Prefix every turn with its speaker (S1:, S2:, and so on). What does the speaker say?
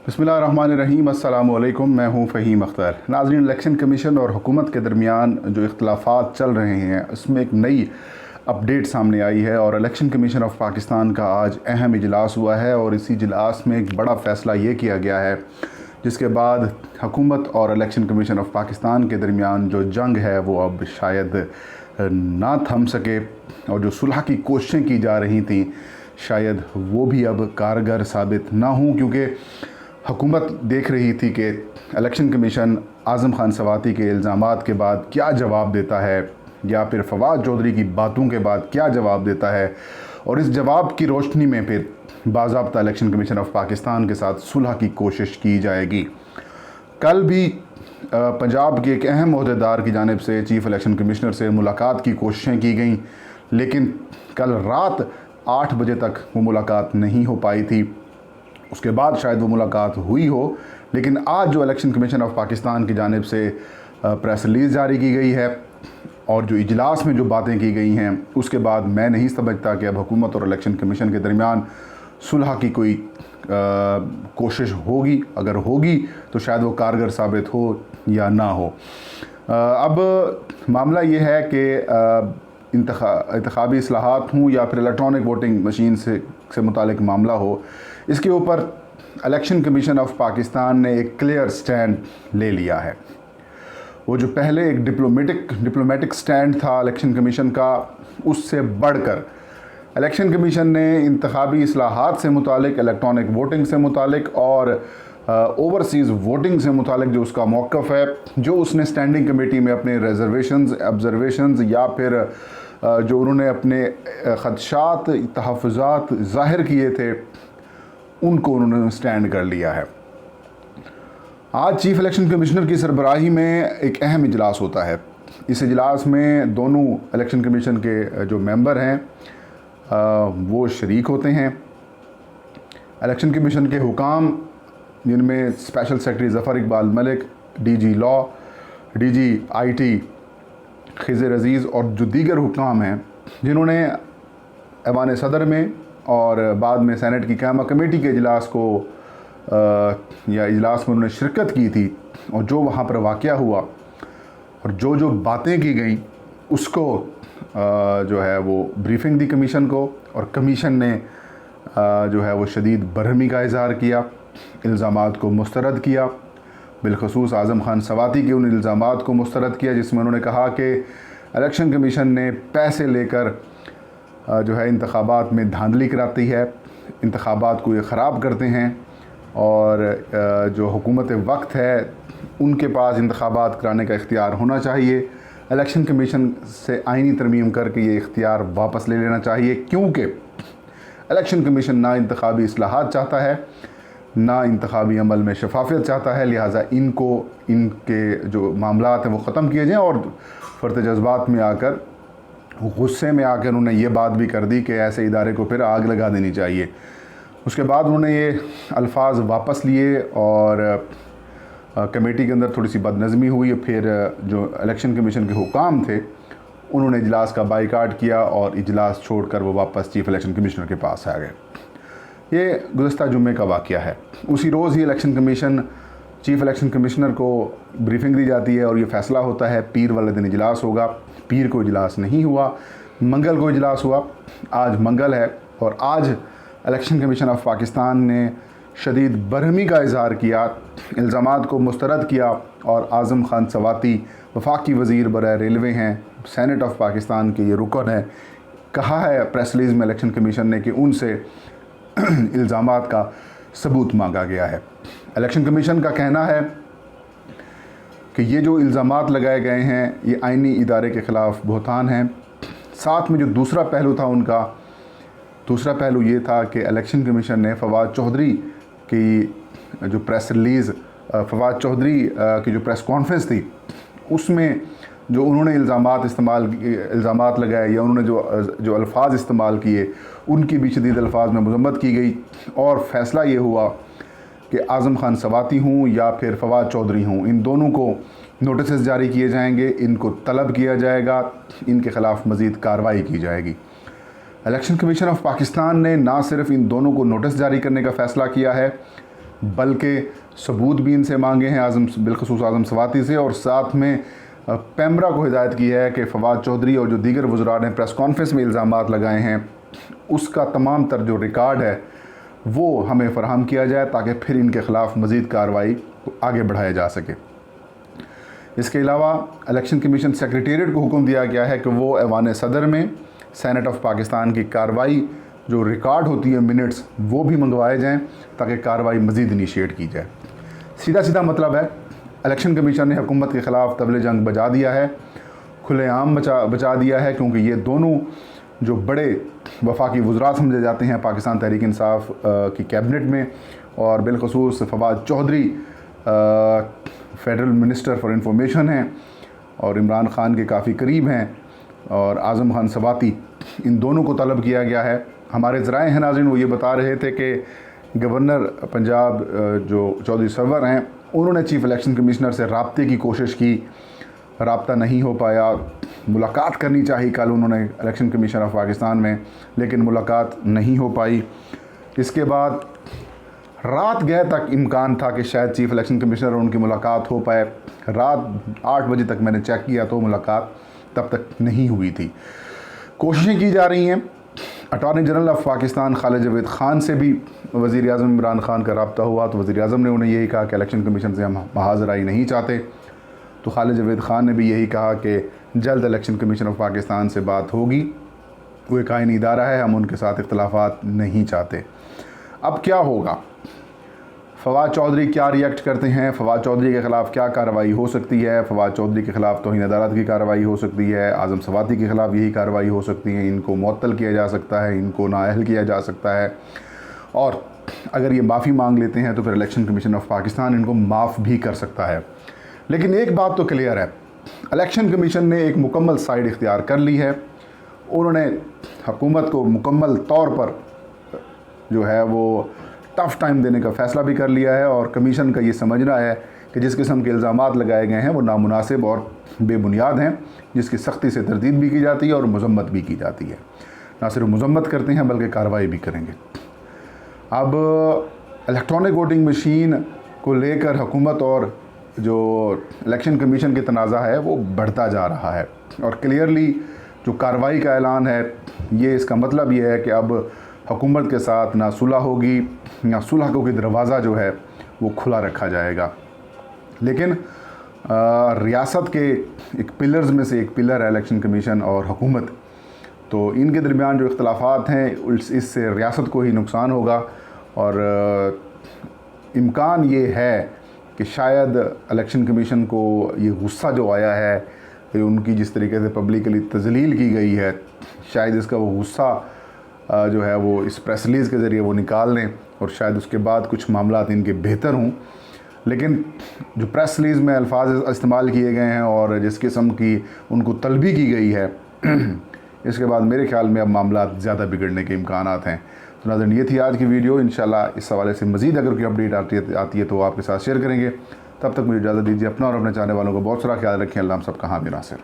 S1: बिस्मिल्लाहिर्रहमानिर्रहीम, अस्सलामुअलैकुम। मैं हूं फ़हीम अख्तर। नाज़रीन, इलेक्शन कमीशन और हुकूमत के दरमियान जो इख्तिलाफ़ात चल रहे हैं उसमें एक नई अपडेट सामने आई है और इलेक्शन कमीशन ऑफ पाकिस्तान का आज अहम इजलास हुआ है और इसी इजलास में एक बड़ा फ़ैसला ये किया गया है जिसके बाद हुकूमत और इलेक्शन कमीशन ऑफ पाकिस्तान के दरमियान जो जंग है वो अब शायद ना थम सके और जो सुलह की कोशिशें की जा रही थी शायद वो भी अब कारगर साबित ना हों, क्योंकि हुकूमत देख रही थी कि इलेक्शन कमीशन आज़म खान सवाती के इल्ज़ामात के बाद क्या जवाब देता है या फिर फवाद चौधरी की बातों के बाद क्या जवाब देता है, और इस जवाब की रोशनी में फिर बाज़ाब्ता इलेक्शन कमीशन ऑफ पाकिस्तान के साथ सुलह की कोशिश की जाएगी। कल भी पंजाब के एक अहम ओहदेदार की जानिब से चीफ़ इलेक्शन कमिश्नर से मुलाकात की कोशिशें की गई, लेकिन कल रात 8 बजे तक वो मुलाकात नहीं हो पाई थी। उसके बाद शायद वो मुलाकात हुई हो, लेकिन आज जो इलेक्शन कमीशन ऑफ पाकिस्तान की जानिब से प्रेस रिलीज़ जारी की गई है और जो इजलास में जो बातें की गई हैं उसके बाद मैं नहीं समझता कि अब हुकूमत और इलेक्शन कमीशन के दरमियान सुलह की कोई कोशिश होगी। अगर होगी तो शायद वो कारगर साबित हो या ना हो। अब मामला ये है कि इंतखाबी इस्लाहात हों या फिर इलेक्ट्रॉनिक वोटिंग मशीन से मुतालिक मामला हो, इसके ऊपर इलेक्शन कमीशन ऑफ पाकिस्तान ने एक क्लियर स्टैंड ले लिया है। वो जो पहले एक डिप्लोमेटिक स्टैंड था इलेक्शन कमीशन का, उससे बढ़कर इलेक्शन कमीशन ने इंतखाबी इस्लाहात से मुतालिक, इलेक्ट्रॉनिक वोटिंग से मुतालिक और ओवरसीज़ वोटिंग से मुतालिक जो उसका मौक़िफ़ है, जो उसने स्टैंडिंग कमेटी में अपने रिजर्वेशंस, ऑब्जर्वेशंस या फिर जो उन्होंने अपने ख़दशात, तहफ़्फ़ुज़ात ज़ाहिर किए थे, उनको उन्होंने स्टैंड कर लिया है। आज चीफ़ इलेक्शन कमिश्नर की सरबराही में एक अहम इजलास होता है। इस इजलास में दोनों इलेक्शन कमीशन के जो मेंबर हैं वो शरीक होते हैं। इलेक्शन कमीशन के हुकाम, जिनमें special secretary Zafar Iqbal Malik, DG law, DG IT Khizar Aziz और जो दीगर हुकाम हैं जिन्होंने ऐवान सदर में और बाद में सेनेट की क़यामा कमेटी के इजलास को या इजलास में उन्होंने शिरकत की थी और जो वहाँ पर वाक़या हुआ और जो बातें की गई उसको जो है वो ब्रीफिंग दी कमीशन को, और कमीशन ने जो है वो शदीद बरहमी का इज़हार किया, इल्ज़ामात को मुस्तरद किया, बिलखसूस आज़म खान सवाती के उन इल्ज़ामात को मुस्तरद किया जिसमें उन्होंने कहा कि इलेक्शन कमीशन ने पैसे लेकर जो है इंतखाबात में धांधली कराती है, इंतखाबात को ये ख़राब करते हैं और जो हुकूमत वक्त है उनके पास इंतखाबात कराने का इख्तियार होना चाहिए। इलेक्शन कमीशन से आइनी तरमीम करके ये इख्तियार वापस ले लेना चाहिए, क्योंकि इलेक्शन कमीशन ना इंतखाबी इस्लाहात चाहता है, ना इंतखाबी अमल में शफाफियत चाहता है। लिहाजा इनके जो मामलात हैं वो ख़त्म किए जाएँ। और फ़र्त जज्बात में आकर, गुस्से में आकर उन्होंने ये बात भी कर दी कि ऐसे इदारे को फिर आग लगा देनी चाहिए। उसके बाद उन्होंने ये अल्फाज वापस लिए और कमेटी के अंदर थोड़ी सी बदनज़मी हुई। फिर जो इलेक्शन कमीशन के हुकाम थे उन्होंने इजलास का बाइकाट किया और इजलास छोड़कर वो वापस चीफ़ इलेक्शन कमिश्नर के पास आ गए। ये गुज़श्ता जुम्मे का वाक़या है। उसी रोज़ ही election commission chief election commissioner को ब्रीफिंग दी जाती है और ये फ़ैसला होता है पीर वाले दिन इजलास होगा। पीर को इजलास नहीं हुआ, मंगल को इजलास हुआ। आज मंगल है और आज इलेक्शन कमीशन ऑफ पाकिस्तान ने शदीद बरहमी का इज़हार किया, इल्ज़ामात को मुस्तरद किया और आज़म खान सवाती वफाकी वज़ीर बराए रेलवे हैं, सेनेट ऑफ पाकिस्तान के ये रुकन है, कहा है प्रेस रिलीज़ में इलेक्शन कमीशन ने कि उनसे इल्ज़ामात का सबूत मांगा गया है। इलेक्शन कमीशन का कहना है कि ये जो इल्ज़ामात लगाए गए हैं ये आइनी इदारे के ख़िलाफ़ बहतान हैं। साथ में जो दूसरा पहलू था उनका, दूसरा पहलू ये था कि इलेक्शन कमीशन ने फवाद चौधरी की जो प्रेस रिलीज़, फवाद चौधरी की जो प्रेस कॉन्फ्रेंस थी उसमें जो उन्होंने इल्ज़ामात लगाए या उन्होंने जो अल्फाज इस्तेमाल किए उनकी भी शदीद अल्फाज में मज़म्मत की गई और फ़ैसला ये हुआ कि आज़म खान सवाती हूँ या फिर फवाद चौधरी हूँ, इन दोनों को नोटिस जारी किए जाएंगे, इनको तलब किया जाएगा, इनके ख़िलाफ़ मज़ीद कार्रवाई की जाएगी। इलेक्शन कमीशन ऑफ पाकिस्तान ने ना सिर्फ इन दोनों को नोटिस जारी करने का फ़ैसला किया है बल्कि सबूत भी इनसे मांगे हैं बिलखसूस आज़म सवाती से, और साथ में पैमरा को हिदायत की है कि फवाद चौधरी और जो दीगर वज़रा ने प्रेस कॉन्फ्रेंस में इल्ज़ामात लगाए हैं उसका तमाम तर जो रिकॉर्ड है वो हमें फ़राहम किया जाए ताकि फिर इनके ख़िलाफ़ मज़ीद कार्रवाई को आगे बढ़ाया जा सके। इसके अलावा इलेक्शन कमीशन सेक्रेटेरिएट को हुक्म दिया गया है कि वो ऐवान सदर में सेनेट ऑफ पाकिस्तान की कार्रवाई जो रिकॉर्ड होती है मिनट्स वो भी मंगवाए जाएं ताकि कार्रवाई मज़ीद इनिशिएट की जाए। सीधा सीधा मतलब है इलेक्शन कमीशन ने हुकूमत के ख़िलाफ़ तबले जंग बजा दिया है, खुलेआम बचा दिया है, क्योंकि ये दोनों जो बड़े वफाकी वज़रा समझे जाते हैं पाकिस्तान तहरीक इंसाफ की कैबिनेट में, और बिलखसूस Fawad Chaudhry federal minister for information हैं और इमरान ख़ान के काफ़ी करीब हैं, और आज़म खान सवाती, इन दोनों को तलब किया गया है। हमारे ज़राए हैं नाज़रीन वो ये बता रहे थे कि गवर्नर पंजाब जो चौधरी सरवर हैं उन्होंने चीफ़ इलेक्शन कमिश्नर से रब्ते की कोशिश की, रब्ता नहीं हो पाया। मुलाकात करनी चाहिए कल उन्होंने इलेक्शन कमीशन ऑफ पाकिस्तान में, लेकिन मुलाकात नहीं हो पाई। इसके बाद रात गए तक इम्कान था कि शायद चीफ़ इलेक्शन कमिश्नर और उनकी मुलाकात हो पाए। रात 8 बजे तक मैंने चेक किया तो मुलाकात तब तक नहीं हुई थी। कोशिशें की जा रही हैं। Attorney general of Pakistan Khalid Javed Khan से भी वज़ीर आज़म इमरान ख़ान का रब्ता हुआ तो वज़ीर आज़म ने उन्हें यही कहा कि इलेक्शन कमीशन से हम महाजराई नहीं चाहते। तो खालिद जावेद ख़ान ने भी यही कहा कि जल्द इलेक्शन कमीशन ऑफ पाकिस्तान से बात होगी, वो एक आईनी इदारा है, हम उनके साथ इख्तलाफात नहीं चाहते। अब क्या होगा, फवाद चौधरी क्या रिएक्ट करते हैं, फवाद चौधरी के ख़िलाफ़ क्या कार्रवाई हो सकती है। फवाद चौधरी के ख़िलाफ़ तौहीन अदालत की कार्रवाई हो सकती है, आज़म सवाती के ख़िलाफ़ यही कार्रवाई हो सकती है, इनको मुअत्तल किया जा सकता है, इनको नाअहल किया जा सकता है, और अगर ये माफ़ी मांग लेते हैं तो फिर इलेक्शन कमीशन ऑफ पाकिस्तान इनको माफ़ भी कर सकता है। लेकिन एक बात तो क्लियर है, इलेक्शन कमीशन ने एक मुकम्मल साइड इख्तियार कर ली है। उन्होंने हुकूमत को मुकम्मल तौर पर जो है वो टफ़ टाइम देने का फ़ैसला भी कर लिया है, और कमीशन का ये समझना है कि जिस किस्म के इल्ज़ामात लगाए गए हैं वो नामुनासिब और बेबुनियाद हैं, जिसकी सख्ती से तरदीद भी की जाती है और मज़म्मत भी की जाती है। ना सिर्फ मज़म्मत करते हैं बल्कि कार्रवाई भी करेंगे। अब इलेक्ट्रॉनिक वोटिंग मशीन को लेकर हुकूमत और जो इलेक्शन कमीशन के तनाज़ा है वो बढ़ता जा रहा है, और क्लियरली जो कार्रवाई का ऐलान है ये इसका मतलब ये है कि अब हुकूमत के साथ ना सुलह होगी, ना सुलह को दरवाज़ा जो है वो खुला रखा जाएगा। लेकिन रियासत के एक पिलर्स में से एक पिलर है इलेक्शन कमीशन और हुकूमत, तो इनके दरमियान जो इख्तलाफात हैं इससे रियासत को ही नुकसान होगा, और इम्कान ये है कि शायद इलेक्शन कमीशन को ये गुस्सा जो आया है, उनकी जिस तरीके से पब्लिकली तजलील की गई है, शायद इसका वो गुस्सा जो है वो इस प्रेस रिलीज़ के ज़रिए वो निकाल लें, और शायद उसके बाद कुछ मामलात इनके बेहतर हों। लेकिन जो प्रेस रिलीज़ में अल्फाज इस्तेमाल किए गए हैं और जिस किस्म की उनको तलबी की गई है इसके बाद मेरे ख्याल में अब मामलात ज़्यादा बिगड़ने के इम्कानात हैं। तो नाज़रीन, ये थी आज की वीडियो। इंशाल्लाह इस हवाले से मज़ीद अगर कोई अपडेट आती है तो आपके साथ शेयर करेंगे। तब तक मुझे इजाज़त दीजिए। अपना और अपने चाहने वालों को बहुत सारा ख्याल रखें। अल्लाह हम सब का हामी नासिर।